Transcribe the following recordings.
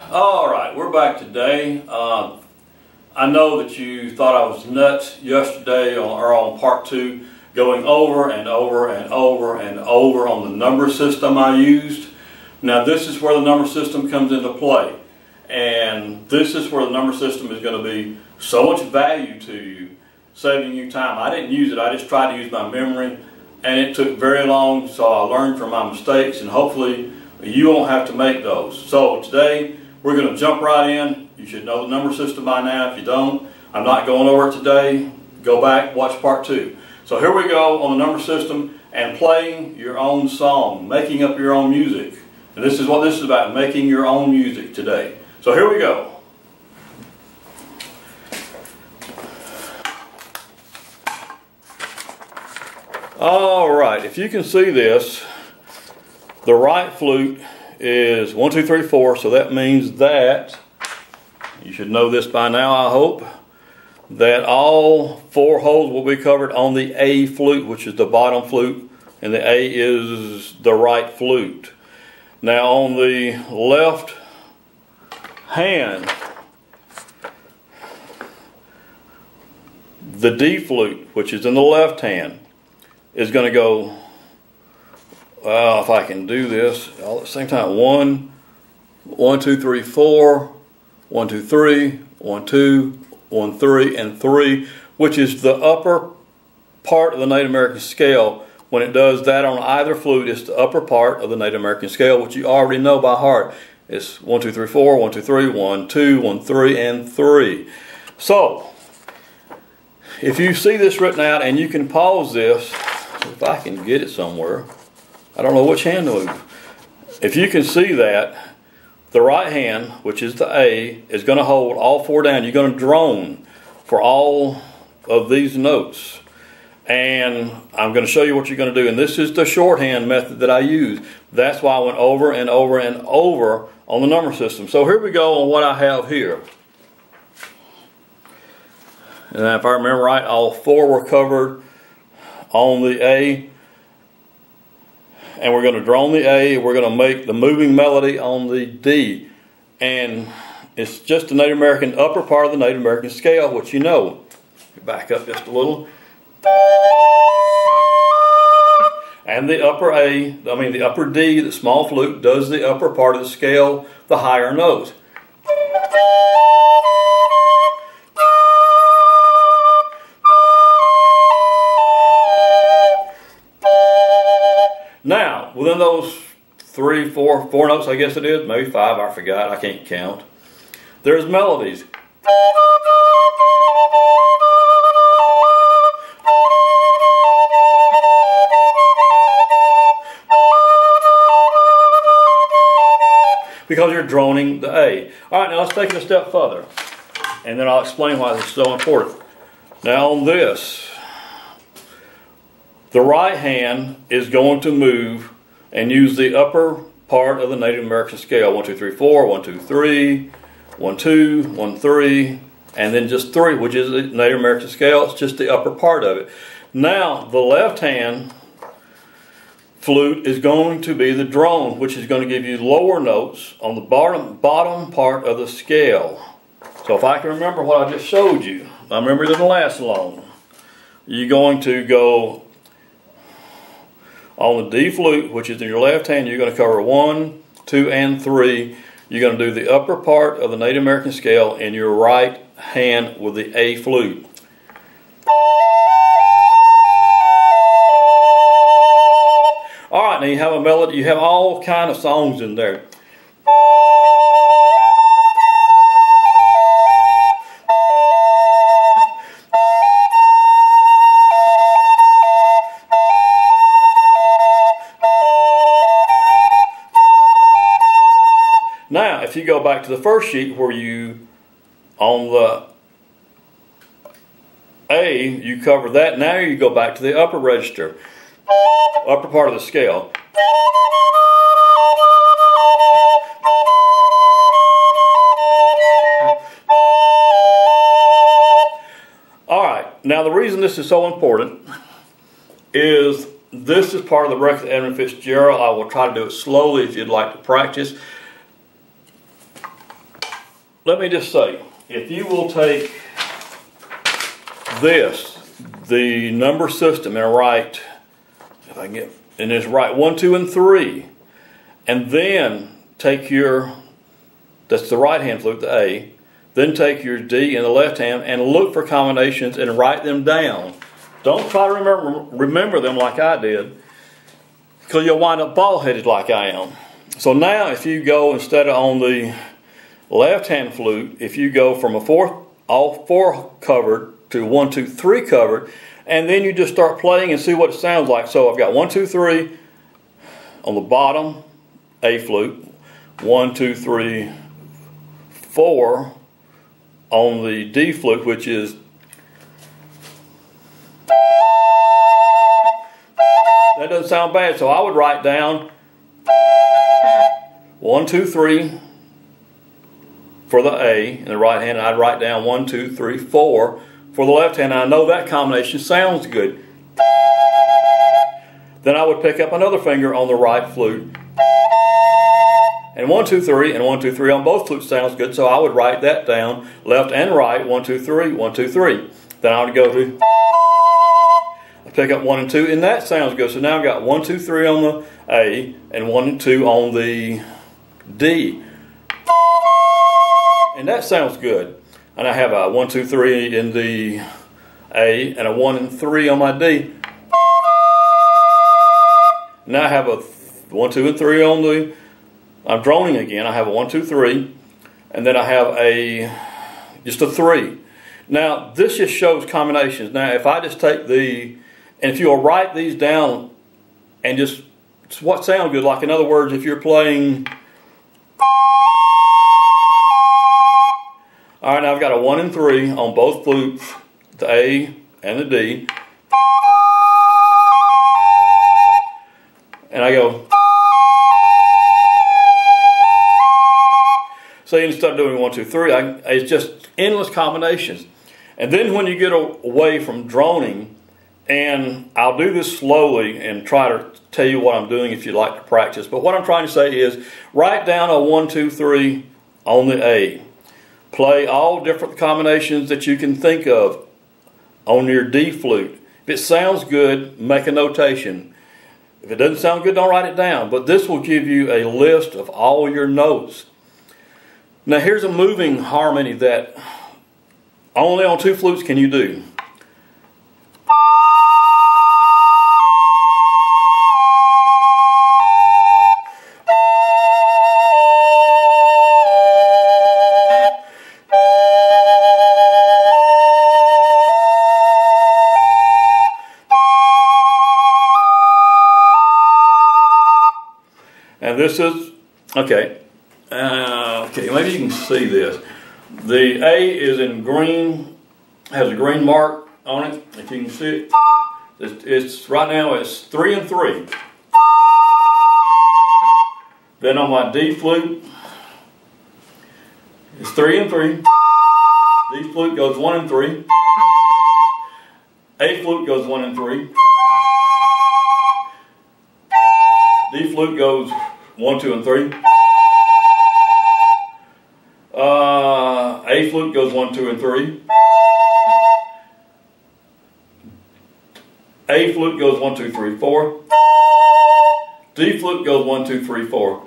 All right, we're back today. I know that you thought I was nuts yesterday on part 2, going over and over and over and over on the number system I used. Now this is where the number system comes into play, and this is where the number system is going to be so much value to you, saving you time. I didn't use it, I just tried to use my memory, and it took very long, so I learned from my mistakes, and hopefully you won't have to make those. So today we're going to jump right in. You should know the number system by now. If you don't, I'm not going over it today. Go back, watch part 2. So here we go on the number system and playing your own song, making up your own music. And this is what this is about, making your own music today. So here we go. All right, if you can see this, the right flute is 1, 2, 3, 4, so that means that, you should know this by now I hope, that all 4 holes will be covered on the A flute, which is the bottom flute, and the A is the right flute. Now on the left hand, the D flute, which is in the left hand, is going to go, if I can do this all at the same time, 1, 1, 2, 3, 4, 1, 2, 3, 1, 2, 1, 3, and 3, which is the upper part of the Native American scale. When it does that on either flute, it's the upper part of the Native American scale, which you already know by heart. It's 1, 2, 3, 4, 1, 2, 3, 1, 2, 1, 3, and 3. So, if you see this written out, and you can pause this, if I can get it somewhere. I don't know which hand to move. If you can see that, the right hand, which is the A, is going to hold all 4 down. You're going to drone for all of these notes. And I'm going to show you what you're going to do. And this is the shorthand method that I use. That's why I went over and over and over on the number system. So here we go on what I have here. And if I remember right, all 4 were covered on the A. And we're going to drone the A, we're going to make the moving melody on the D. And it's just the Native American, upper part of the Native American scale, which you know. Back up just a little. And the upper A, the upper D, the small flute, does the upper part of the scale, the higher notes. Now, within those 3, 4 notes, I guess it is, maybe 5, I forgot, I can't count, there's melodies. Because you're droning the A. All right, now let's take it a step further, and then I'll explain why this is so important. Now on this, the right hand is going to move and use the upper part of the Native American scale. 1, 2, 3, 4, 1, 2, 3, 1, 2, 1, 3, and then just 3, which is the Native American scale. It's just the upper part of it. Now, the left hand flute is going to be the drone, which is going to give you lower notes on the bottom part of the scale. So if I can remember what I just showed you, I remember it didn't last long. You're going to go on the D flute, which is in your left hand, you're going to cover 1, 2, and 3. You're going to do the upper part of the Native American scale in your right hand with the A flute. All right, now you have a melody. You have all kind of songs in there. Now, if you go back to the first sheet where you, on the A, you cover that. Now you go back to the upper register, upper part of the scale. All right, now the reason this is so important is this is part of the record of Edmund Fitzgerald. I will try to do it slowly if you'd like to practice. let me just say, if you will take this, the number system, and write, if I can get, and just write 1, 2, and 3, and then take your, that's the right hand flute, the A, then take your D in the left hand and look for combinations and write them down. Don't try to remember them like I did, because you'll wind up bald-headed like I am. So now if you go, instead of on the left hand flute, if you go from all four covered to 1, 2, 3 covered, and then you just start playing and see what it sounds like. So I've got 1, 2, 3 on the bottom A flute, 1, 2, 3, 4 on the D flute, which is that doesn't sound bad. So I would write down 1, 2, 3 for the A in the right hand. I'd write down 1, 2, 3, 4 for the left hand. I know that combination sounds good. Then I would pick up another finger on the right flute, and 1, 2, 3 and 1, 2, 3 on both flutes sounds good. So I would write that down, left and right, 1, 2, 3, 1, 2, 3. Then I would go to pick up 1 and 2, and that sounds good. So now I've got 1, 2, 3 on the A and 1 and 2 on the D, and that sounds good. And I have a 1, 2, 3 in the A and a 1 and 3 on my D. Now I have a 1, 2, and 3 on the, I'm droning again. I have a 1, 2, 3, and then I have just a 3. Now this just shows combinations. Now if I just take and if you'll write these down and just what sound good, like in other words, if you're playing, all right, now I've got a 1 and 3 on both flutes, the A and the D, and I go. So instead of doing 1, 2, 3, it's just endless combinations. And then when you get away from droning, and I'll do this slowly and try to tell you what I'm doing if you'd like to practice. But what I'm trying to say is write down a 1, 2, 3 on the A. Play all different combinations that you can think of on your D flute. If it sounds good, make a notation. If it doesn't sound good, don't write it down. But this will give you a list of all your notes. Now here's a moving harmony that only on 2 flutes can you do. And this is, okay, maybe you can see this. The A is in green, has a green mark on it, if you can see it. It's right now it's 3 and 3. Then on my D flute, it's 3 and 3. D flute goes 1 and 3. A flute goes 1 and 3. D flute goes 1, 2, and 3. A flute goes 1, 2, and 3. A flute goes 1, 2, 3, 4. D flute goes 1, 2, 3, 4.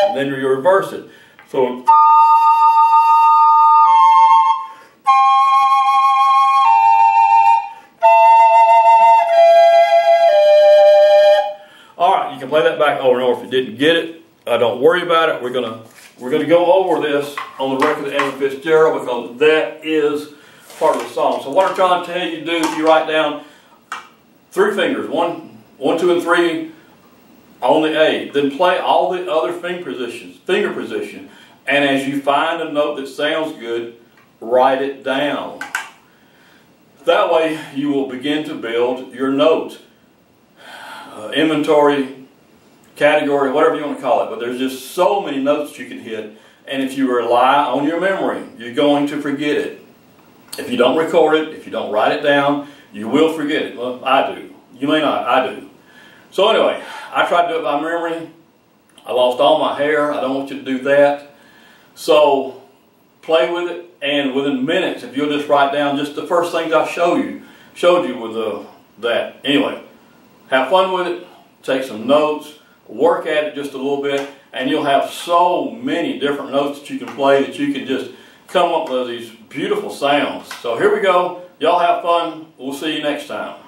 And then you reverse it. So alright, you can play that back over and over if you didn't get it. Don't worry about it. We're gonna go over this on the record of Ella Fitzgerald because that is part of the song. So what I'm trying to tell you to do is you write down 3 fingers, 1, 2, and 3 on the A. Then play all the other finger positions. And as you find a note that sounds good, write it down. That way you will begin to build your notes. Inventory, category, whatever you want to call it. But there's just so many notes you can hit. And if you rely on your memory, you're going to forget it. If you don't record it, if you don't write it down, you will forget it. Well, I do. You may not. I do. So anyway, I tried to do it by memory. I lost all my hair. I don't want you to do that. So play with it, and within minutes, if you'll just write down just the first things I showed you with that. Anyway, have fun with it, take some notes, work at it just a little bit, and you'll have so many different notes that you can play that you can just come up with these beautiful sounds. So here we go. Y'all have fun. We'll see you next time.